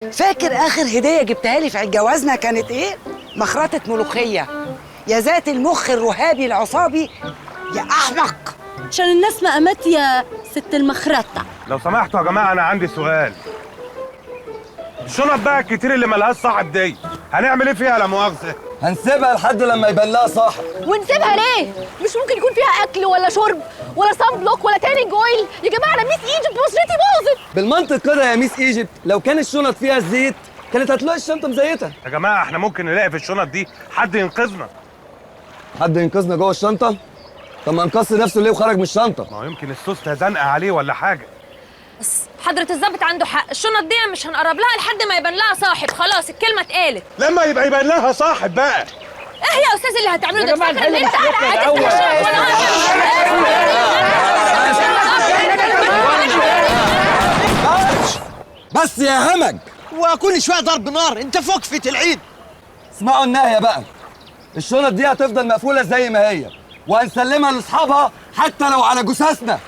فاكر اخر هديه جبتها لي في عيد جوازنا كانت ايه؟ مخرطه ملوخيه. يا ذات المخ الرهابي العصابي يا احمق. عشان الناس ما قامت يا ست المخرطه. لو سمحتوا يا جماعه انا عندي سؤال. الشنط بقى الكتير اللي ملهاش صاحب دي هنعمل ايه فيها لا مؤاخذه؟ هنسيبها لحد لما يبان لها صاحب. ونسيبها ليه؟ مش ممكن يكون فيها اكل ولا شرب ولا صن بلوك ولا تانينج اويل؟ يا جماعه انا ميس ايجيبت بشرتي باظت. بالمنطق كده يا ميس ايجيبت، لو كان الشنط فيها زيت كانت هتلاقي الشنطه مزيته. يا جماعه احنا ممكن نلاقي في الشنط دي حد ينقذنا. حد ينقذنا جوه الشنطه؟ طب ما انقذ نفسه ليه وخرج من الشنطه؟ ما هو يمكن السوسته زنقه عليه ولا حاجه. بس حضرة الظابط عنده حق، الشنط دي مش هنقرب لها لحد ما يبان لها صاحب، خلاص الكلمة اتقالت. لما يبقى يبان لها صاحب بقى. ايه يا استاذ اللي هتعمله ده؟ فاكر ان انت بس يا همج، وكل شويه ضرب نار، انت فوق في العيد. اسمعوا النهايه بقى. الشنط دي هتفضل مقفوله زي ما هي، وهنسلمها لاصحابها حتى لو على جثثنا.